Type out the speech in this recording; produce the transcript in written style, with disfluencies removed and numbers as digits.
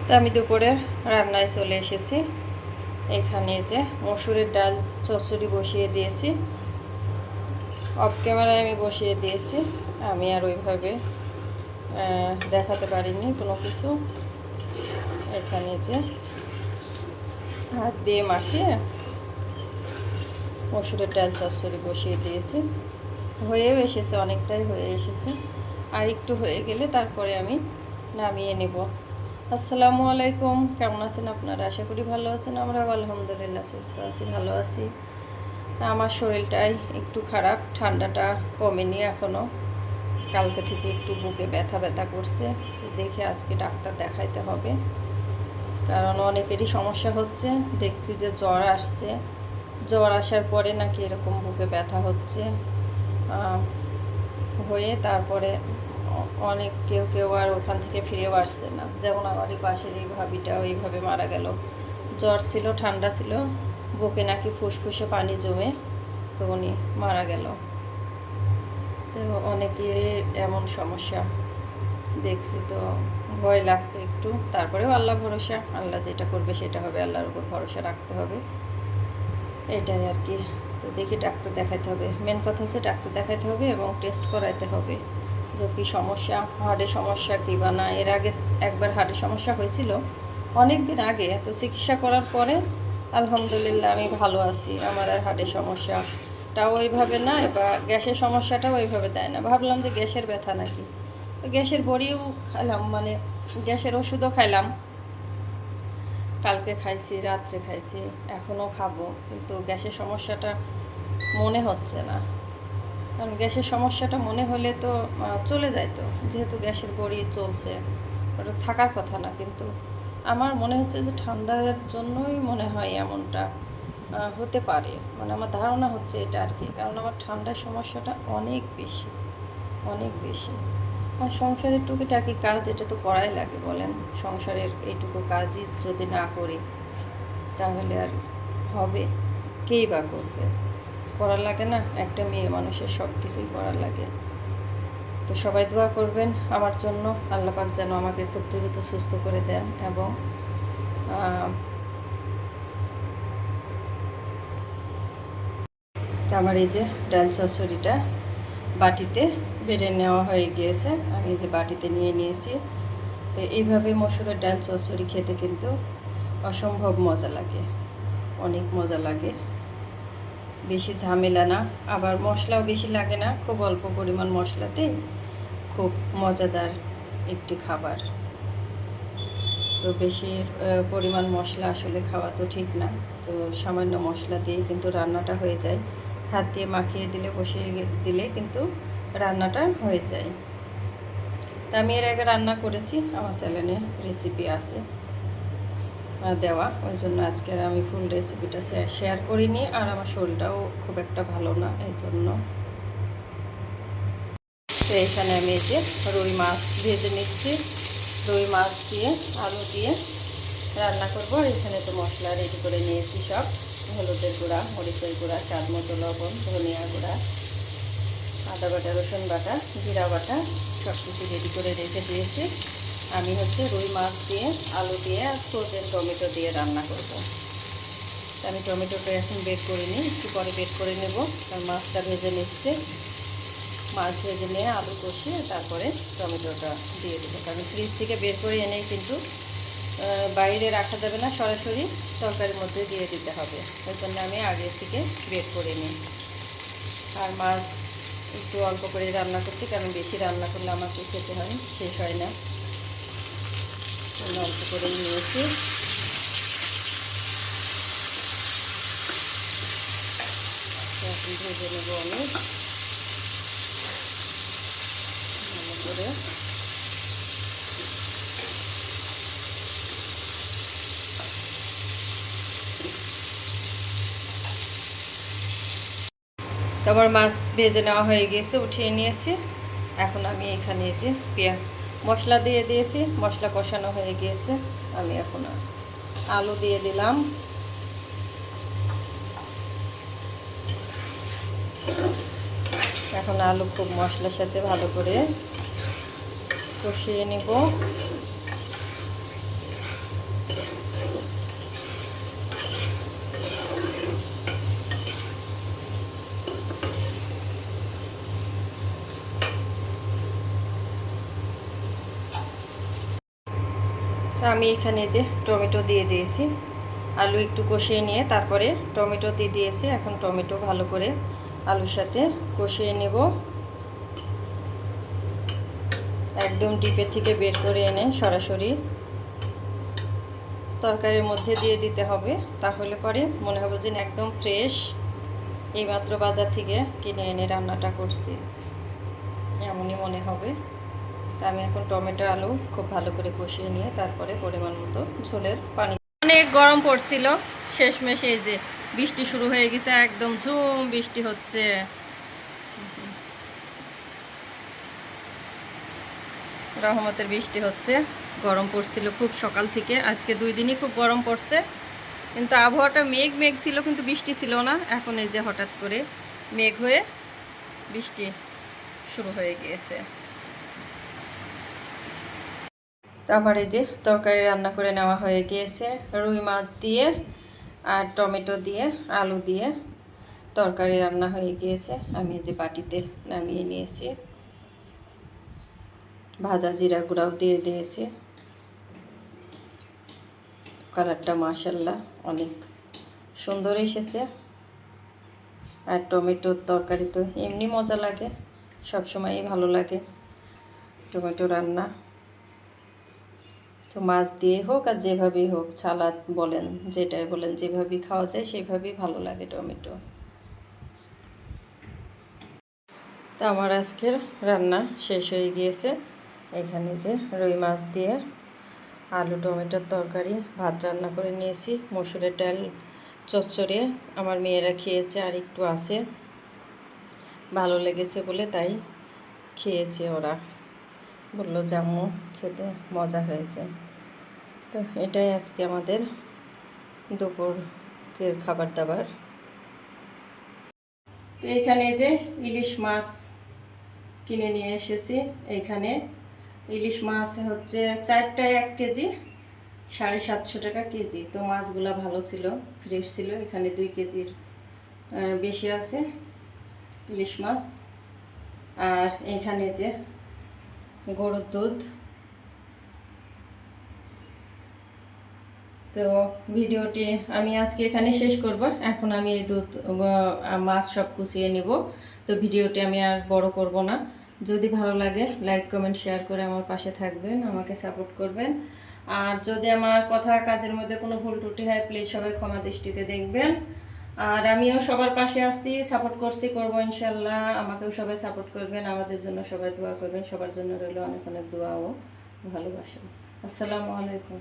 তো আমি দুপুরের রান্নায় চলে এসেছি। এখানে যে মসুরের ডাল চচ্চড়ি বসিয়ে দিয়েছি, অফ ক্যামেরায় আমি বসিয়ে দিয়েছি। আমি আর ওইভাবে দেখাতে পারিনি কোনো কিছু। এখানে যে হাত দিয়ে মাখিয়ে মসুরের ডাল চচ্চড়ি বসিয়ে দিয়েছি, হয়েও এসেছে, অনেকটাই হয়ে এসেছে। আর একটু হয়ে গেলে তারপরে আমি নামিয়ে নেব। আসসালামু আলাইকুম, কেমন আছেন আপনারা? আশা করি ভালো আছেন। আমরাও আলহামদুলিল্লাহ সুস্থ আছি, ভালো আছি। আমার শরীরটাই একটু খারাপ, ঠান্ডাটা কমেনি এখনও। কালকে থেকে একটু বুকে ব্যথা ব্যথা করছে, তো দেখে আজকে ডাক্তার দেখাইতে হবে, কারণ অনেকেরই সমস্যা হচ্ছে। দেখছি যে জ্বর আসছে, জ্বর আসার পরে নাকি এরকম বুকে ব্যথা হচ্ছে, হয়ে তারপরে অনেক কেউ আর ওখান থেকে ফিরেও আসছে না। যেমন আমার এই পাশের এই ভাবিটা ওইভাবে মারা গেল। জ্বর ছিল, ঠান্ডা ছিল, বুকে নাকি ফুসফুসে পানি জমে, তো উনি মারা গেল। তো অনেকের এমন সমস্যা দেখছি, তো ভয় লাগছে একটু। তারপরেও আল্লাহ ভরসা, আল্লাহ যেটা করবে সেটা হবে, আল্লাহর উপর ভরসা রাখতে হবে, এটাই আর কি। তো দেখি ডাক্তার দেখাইতে হবে, মেন কথা হচ্ছে ডাক্তার দেখাইতে হবে এবং টেস্ট করাইতে হবে যে কী সমস্যা, হার্টের সমস্যা কী বা না। এর আগে একবার হার্টের সমস্যা হয়েছিল অনেক দিন আগে, তো চিকিৎসা করার পরে আলহামদুলিল্লাহ আমি ভালো আছি। আমার আর হার্টের সমস্যাটাও ওইভাবে না, বা গ্যাসের সমস্যাটাও ওইভাবে দেয় না। ভাবলাম যে গ্যাসের ব্যথা নাকি, তো গ্যাসের বড়িও খাইলাম, মানে গ্যাসের ওষুধও খাইলাম। কালকে খাইছি, রাত্রে খাইছি, এখনও খাবো, কিন্তু গ্যাসের সমস্যাটা মনে হচ্ছে না। কারণ গ্যাসের সমস্যাটা মনে হলে তো চলে যাইতো, যেহেতু গ্যাসের বড়ি চলছে, ওটা থাকার কথা না। কিন্তু আমার মনে হচ্ছে যে ঠান্ডার জন্যই মনে হয় এমনটা হতে পারে, মানে আমার ধারণা হচ্ছে এটা আর কি। কারণ আমার ঠান্ডার সমস্যাটা অনেক বেশি, অনেক বেশি। আর সংসারের টুকিটাকি কাজ এটা তো করাই লাগে, বলেন। সংসারের এইটুকু কাজই যদি না করি তাহলে আর হবে? কেই বা করবে? করার লাগে না? একটা মেয়ে মানুষের সব কিছুই করার লাগে। তো সবাই দোয়া করবেন আমার জন্য, আল্লাহ পাক যেন আমাকে খুব দ্রুত সুস্থ করে দেন। এবং আমার এই যে ডাল চচ্চড়িটা বাটিতে বেড়ে নেওয়া হয়ে গিয়েছে, আমি এই যে বাটিতে নিয়ে নিয়েছি। তো এইভাবে মসুরের ডাল চচ্চড়ি খেতে কিন্তু অসম্ভব মজা লাগে, অনেক মজা লাগে। বেশি ঝামেলা না, আবার মশলাও বেশি লাগে না, খুব অল্প পরিমাণ মশলাতে খুব মজাদার একটি খাবার। তো বেশি পরিমাণ মশলা আসলে খাওয়া তো ঠিক না, তো সামান্য মশলা দিয়ে কিন্তু রান্নাটা হয়ে যায়। হাত দিয়ে মাখিয়ে দিলে, বসিয়ে দিলে কিন্তু রান্নাটা হয়ে যায়। তা আমি এর আগে রান্না করেছি, আমার চ্যানেলে রেসিপি আছে দেওয়া, ওই জন্য আজকে আমি ফুল রেসিপিটা শেয়ার করিনি। আর আমার শরীরটাও খুব একটা ভালো না, এই জন্য। তো এখানে আমি এই যে রুই মাছ ভেজে নিচ্ছি, রুই মাছ দিয়ে আলু দিয়ে রান্না করবো। আর এখানে তো মশলা রেডি করে নিয়েছি সব, হলুদের গুঁড়া, মরিচের গুঁড়া, স্বাদ মতো লবণ, ধনিয়া গুঁড়া, আদা বাটা, রসুন বাটা, জিরা বাটা, সব কিছু রেডি করে রেখে দিয়েছি। আমি হচ্ছে রুই মাছ দিয়ে, আলু দিয়ে আর ফ্রোজেন টমেটো দিয়ে রান্না করব। আমি টমেটোটা এখন বের করে নিই, একটু পরে বের করে নেব। কারণ মাছটা ভেজে নিচ্ছে, মাছ ভেজে নিয়ে আলু কষিয়ে তারপরে টমেটোটা দিয়ে দেবো। কারণ ফ্রিজ থেকে বের করে এনেই কিন্তু বাইরে রাখা যাবে না, সরাসরি তরকারির মধ্যে দিয়ে দিতে হবে। ওই জন্য আমি আগে থেকে বের করে নিই। আর মাছ একটু অল্প করে রান্না করছি, কারণ বেশি রান্না করলে আমাকে খেতে হয়, শেষ হয় না। অল্প করেই নিয়েছি। এখন ভেজে নেব আমি ভালো করে। তো আমার মাছ ভেজে নেওয়া হয়ে গিয়েছে, উঠিয়ে নিয়েছি। এখন আমি এখানে যে পেঁয়াজ মশলা দিয়ে দিয়েছি, মশলা কষানো হয়ে গিয়েছে। আমি এখন আলু দিয়ে দিলাম। এখন আলু খুব মশলার সাথে ভালো করে কষিয়ে নিব। তো আমি এখানে যে টমেটো দিয়ে দিয়েছি, আলু একটু কষিয়ে নিয়ে তারপরে টমেটো দিয়ে দিয়েছি। এখন টমেটো ভালো করে আলুর সাথে কষিয়ে নেব, একদম ডিপে থেকে বের করে এনে সরাসরি তরকারির মধ্যে দিয়ে দিতে হবে। তাহলে পরে মনে হবে যে একদম ফ্রেশ, এইমাত্র বাজার থেকে কিনে এনে রান্নাটা করছি, এমনই মনে হবে। তা আমি এখন টমেটো আলু খুব ভালো করে কষিয়ে নিয়ে তারপরে পরিমাণ মতো ঝোলের পানি। অনেক গরম পড়ছিল, শেষমেশ এই যে বৃষ্টি শুরু হয়ে গেছে, একদম ঝুম বৃষ্টি হচ্ছে। রহমতের বৃষ্টি হচ্ছে। গরম পড়ছিল খুব সকাল থেকে, আজকে 2 দিনই খুব গরম পড়ছে, কিন্তু আবহাওয়াটা মেঘ মেঘ ছিল কিন্তু বৃষ্টি ছিল না। এখন এই যে হঠাৎ করে মেঘ হয়ে বৃষ্টি শুরু হয়ে গিয়েছে। তারপরে এই যে তরকারি রান্না করে নেওয়া হয়ে গিয়েছে, রুই মাছ দিয়ে আর টমেটো দিয়ে আলু দিয়ে তরকারি রান্না হয়ে গিয়েছে। আমি এই যে বাটিতে নামিয়ে নিয়েছি, ভাজা জিরা গুঁড়াও দিয়ে দিয়েছি। কালারটা মাশাআল্লাহ অনেক সুন্দর এসেছে। আর টমেটোর তরকারি তো এমনি মজা লাগে, সবসময়ই ভালো লাগে টমেটো রান্না। তো মাছ দিয়ে হোক আর যেভাবেই হোক, সালাদ বলেন যেটাই বলেন, যেভাবেই খাওয়া যায় সেভাবেই ভালো লাগে টমেটো। তো আমার আজকের রান্না শেষ হয়ে গিয়েছে। এখানে যে রুই মাছ দিয়ে আলু টমেটোর তরকারি, ভাত রান্না করে নিয়েছি, মসুরের ডাল চচ্চড়ে আমার মেয়েরা খেয়েছে, আর একটু আছে, ভালো লেগেছে বলে তাই খেয়েছে ওরা, বললো জাম্মু খেতে মজা হয়েছে। তো এটাই আজকে আমাদের দুপুরের খাবার দাবার। তো এখানে যে ইলিশ মাছ কিনে নিয়ে এসেছি, এখানে ইলিশ মাছ হচ্ছে 4টায় 1 কেজি, 750 টাকা কেজি। তো মাছগুলো ভালো ছিল, ফ্রেশ ছিল। এখানে 2 কেজির বেশি আছে ইলিশ মাছ। আর এখানে যে গরুর দুধ। তো ভিডিওটি আমি আজকে এখানে শেষ করব। এখন আমি এই দুধ মাছ সব কুচিয়ে নেব। তো ভিডিওটি আমি আর বড় করব না। যদি ভালো লাগে লাইক কমেন্ট শেয়ার করে আমার পাশে থাকবেন, আমাকে সাপোর্ট করবেন। আর যদি আমার কথা কাজের মধ্যে কোনো ভুল ত্রুটি হয় প্লিজ সবাই ক্ষমা দৃষ্টিতে দেখবেন। আর আমিও সবার পাশে আছি, সাপোর্ট করব ইনশাল্লাহ। আমাকেও সবাই সাপোর্ট করবেন, আমাদের জন্য সবাই দোয়া করবেন। সবার জন্য রইল অনেক অনেক দোয়া ও ভালোবাসা। আসসালামু আলাইকুম।